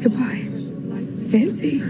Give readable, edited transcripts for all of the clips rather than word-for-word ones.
Goodbye, Nancy.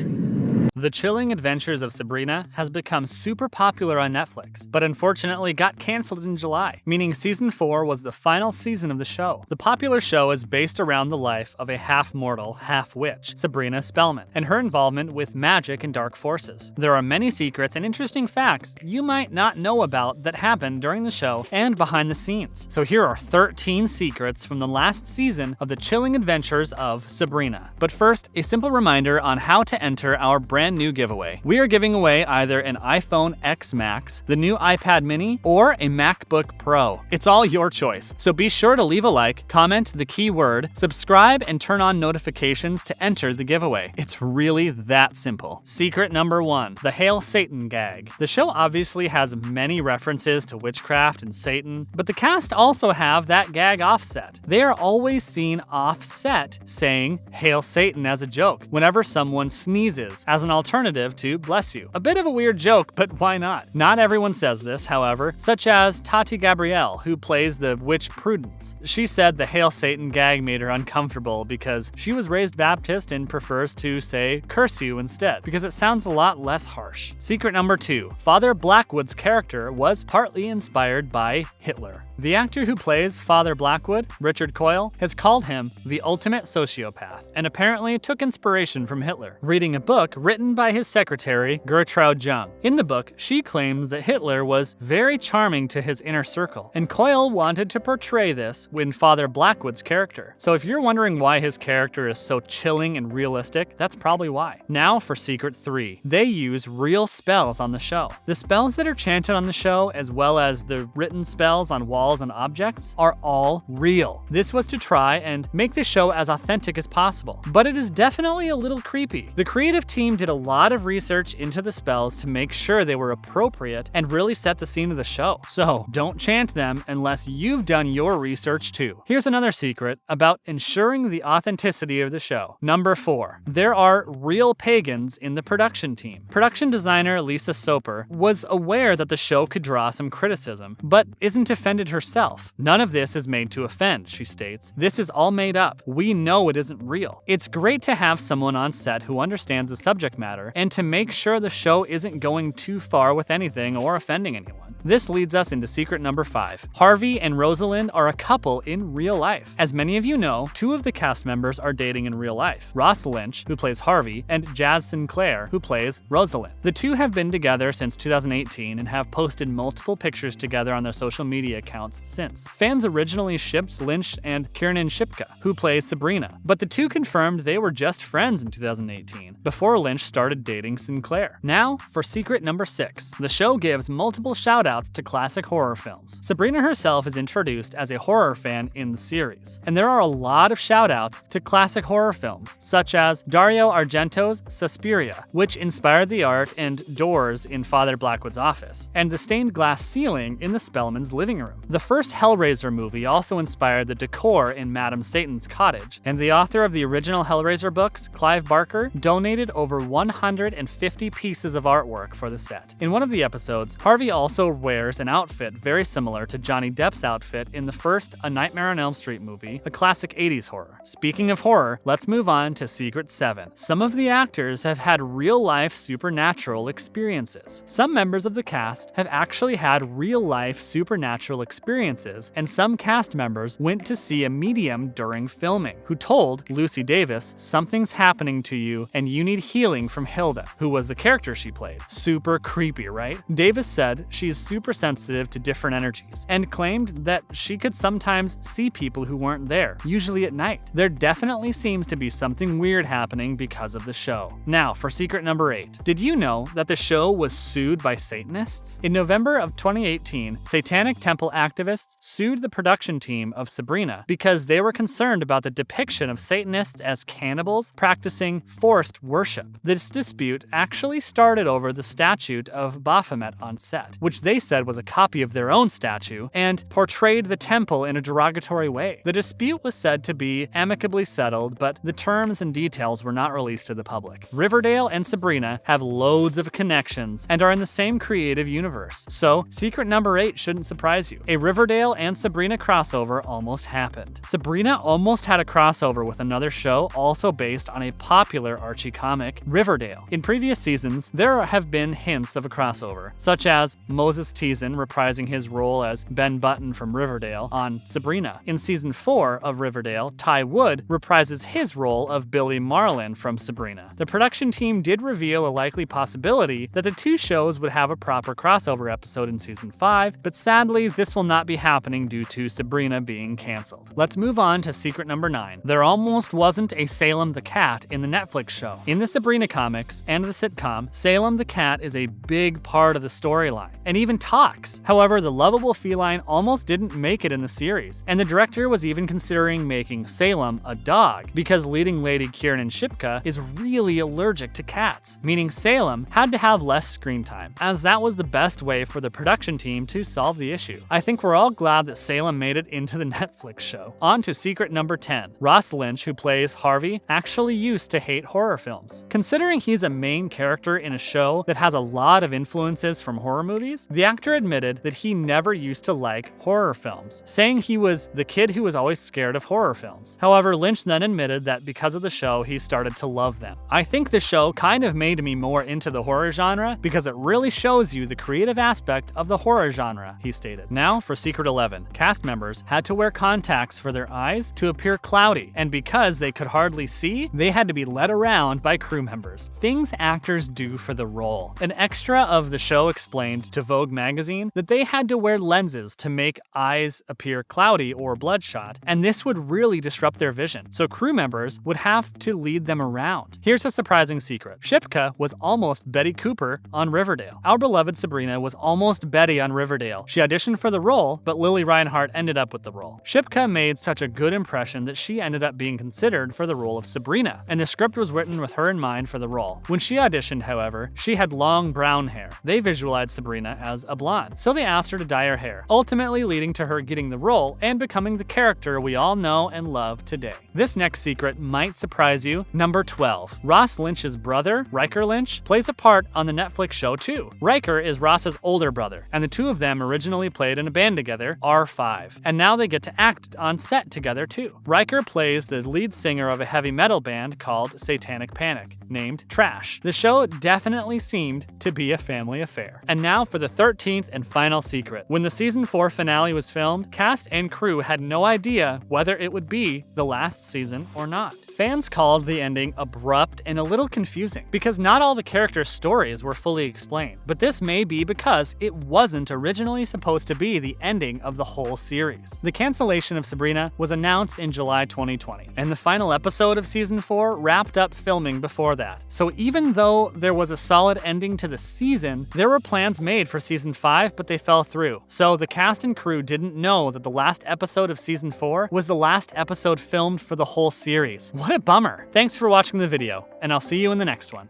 The Chilling Adventures of Sabrina has become super popular on Netflix, but unfortunately got canceled in July, meaning season 4 was the final season of the show. The popular show is based around the life of a half-mortal, half-witch, Sabrina Spellman, and her involvement with magic and dark forces. There are many secrets and interesting facts you might not know about that happened during the show and behind the scenes. So here are 13 secrets from the last season of The Chilling Adventures of Sabrina. But first, a simple reminder on how to enter our brand new giveaway. We are giving away either an iPhone X Max, the new iPad mini, or a MacBook Pro. It's all your choice, so be sure to leave a like, comment the keyword, subscribe, and turn on notifications to enter the giveaway. It's really that simple. Secret number 1, the Hail Satan gag. The show obviously has many references to witchcraft and Satan, but the cast also have that gag offset. They are always seen offset saying Hail Satan as a joke whenever someone sneezes, as an alternative to bless you. A bit of a weird joke, but why not? Not everyone says this, however, such as Tati Gabrielle, who plays the witch Prudence. She said the Hail Satan gag made her uncomfortable because she was raised Baptist and prefers to say curse you instead, because it sounds a lot less harsh. Secret number 2, Father Blackwood's character was partly inspired by Hitler. The actor who plays Father Blackwood, Richard Coyle, has called him the ultimate sociopath, and apparently took inspiration from Hitler, reading a book written by his secretary, Gertrude Jung. In the book, she claims that Hitler was very charming to his inner circle, and Coyle wanted to portray this in Father Blackwood's character. So if you're wondering why his character is so chilling and realistic, that's probably why. Now for secret 3. They use real spells on the show. The spells that are chanted on the show, as well as the written spells on walls and objects, are all real. This was to try and make the show as authentic as possible, but it is definitely a little creepy. The creative team did a lot of research into the spells to make sure they were appropriate and really set the scene of the show. So don't chant them unless you've done your research too. Here's another secret about ensuring the authenticity of the show. Number 4, there are real pagans in the production team. Production designer Lisa Soper was aware that the show could draw some criticism, but isn't offended herself. None of this is made to offend, she states. This is all made up. We know it isn't real. It's great to have someone on set who understands the subject matter and to make sure the show isn't going too far with anything or offending anyone. This leads us into secret number 5. Harvey and Rosalind are a couple in real life. As many of you know, 2 of the cast members are dating in real life. Lynch, who plays Harvey, and Jaz Sinclair, who plays Rosalind. The 2 have been together since 2018 and have posted multiple pictures together on their social media accounts since. Fans originally shipped Lynch and Kiernan Shipka, who plays Sabrina, but the 2 confirmed they were just friends in 2018, before Lynch started dating Sinclair. Now, for secret number 6. The show gives multiple shout-outs to classic horror films. Sabrina herself is introduced as a horror fan in the series, and there are a lot of shout-outs to classic horror films, such as Dario Argento's Suspiria, which inspired the art and doors in Father Blackwood's office, and the stained glass ceiling in the Spellman's living room. The first Hellraiser movie also inspired the decor in Madame Satan's cottage, and the author of the original Hellraiser books, Clive Barker, donated over 150 pieces of artwork for the set. In one of the episodes, Harvey also wears an outfit very similar to Johnny Depp's outfit in the first A Nightmare on Elm Street movie, a classic 80s horror. Speaking of horror, let's move on to secret 7. Some of the actors have had real-life supernatural experiences. Some members of the cast have actually had real-life supernatural experiences, and some cast members went to see a medium during filming, who told Lucy Davis, "Something's happening to you and you need healing from Hilda," who was the character she played. Super creepy, right? Davis said she's super sensitive to different energies, and claimed that she could sometimes see people who weren't there, usually at night. There definitely seems to be something weird happening because of the show. Now, for secret number 8. Did you know that the show was sued by Satanists? In November of 2018, Satanic Temple activists sued the production team of Sabrina because they were concerned about the depiction of Satanists as cannibals practicing forced worship. This dispute actually started over the statue of Baphomet on set, which they said was a copy of their own statue and portrayed the temple in a derogatory way. The dispute was said to be amicably settled, but the terms and details were not released to the public. Riverdale and Sabrina have loads of connections and are in the same creative universe, so secret number 8 shouldn't surprise you. A Riverdale and Sabrina crossover almost happened. Sabrina almost had a crossover with another show also based on a popular Archie comic, Riverdale. In previous seasons, there have been hints of a crossover, such as Moses Teason reprising his role as Ben Button from Riverdale on Sabrina. In season 4 of Riverdale, Ty Wood reprises his role of Billy Marlin from Sabrina. The production team did reveal a likely possibility that the two shows would have a proper crossover episode in season 5, but sadly, this will not be happening due to Sabrina being cancelled. Let's move on to secret number 9. There almost wasn't a Salem the Cat in the Netflix show. In the Sabrina comics and the sitcom, Salem the Cat is a big part of the storyline, and even talks. However, the lovable feline almost didn't make it in the series, and the director was even considering making Salem a dog, because leading lady Kiernan Shipka is really allergic to cats, meaning Salem had to have less screen time, as that was the best way for the production team to solve the issue. I think we're all glad that Salem made it into the Netflix show. On to secret number 10. Ross Lynch, who plays Harvey, actually used to hate horror films. Considering he's a main character in a show that has a lot of influences from horror movies, the actor admitted that he never used to like horror films, saying he was the kid who was always scared of horror films. However, Lynch then admitted that because of the show, he started to love them. I think the show kind of made me more into the horror genre because it really shows you the creative aspect of the horror genre, he stated. Now for secret 11. Cast members had to wear contacts for their eyes to appear cloudy, and because they could hardly see, they had to be led around by crew members. Things actors do for the role. An extra of the show explained to Vogue magazine that they had to wear lenses to make eyes appear cloudy or bloodshot, and this would really disrupt their vision, so crew members would have to lead them around. Here's a surprising secret. Shipka was almost Betty Cooper on Riverdale. Our beloved Sabrina was almost Betty on Riverdale. She auditioned for the role, but Lily Reinhart ended up with the role. Shipka made such a good impression that she ended up being considered for the role of Sabrina, and the script was written with her in mind for the role. When she auditioned, however, she had long brown hair. They visualized Sabrina as a blonde, so they asked her to dye her hair, ultimately leading to her getting the role and becoming the character we all know and love today. This next secret might surprise you. Number 12. Ross Lynch's brother, Riker Lynch, plays a part on the Netflix show too. Riker is Ross's older brother, and the two of them originally played in a band together, R5, and now they get to act on set together too. Riker plays the lead singer of a heavy metal band called Satanic Panic, named Trash. The show definitely seemed to be a family affair. And now for the 13th and final secret. When the season 4 finale was filmed, cast and crew had no idea whether it would be the last season or not. Fans called the ending abrupt and a little confusing, because not all the characters' stories were fully explained. But this may be because it wasn't originally supposed to be the ending of the whole series. The cancellation of Sabrina was announced in July 2020, and the final episode of season 4 wrapped up filming before that. So even though there was a solid ending to the season, there were plans made for season 5, but they fell through. So the cast and crew didn't know that the last episode of season 4 was the last episode filmed for the whole series. What a bummer. Thanks for watching the video, and I'll see you in the next one.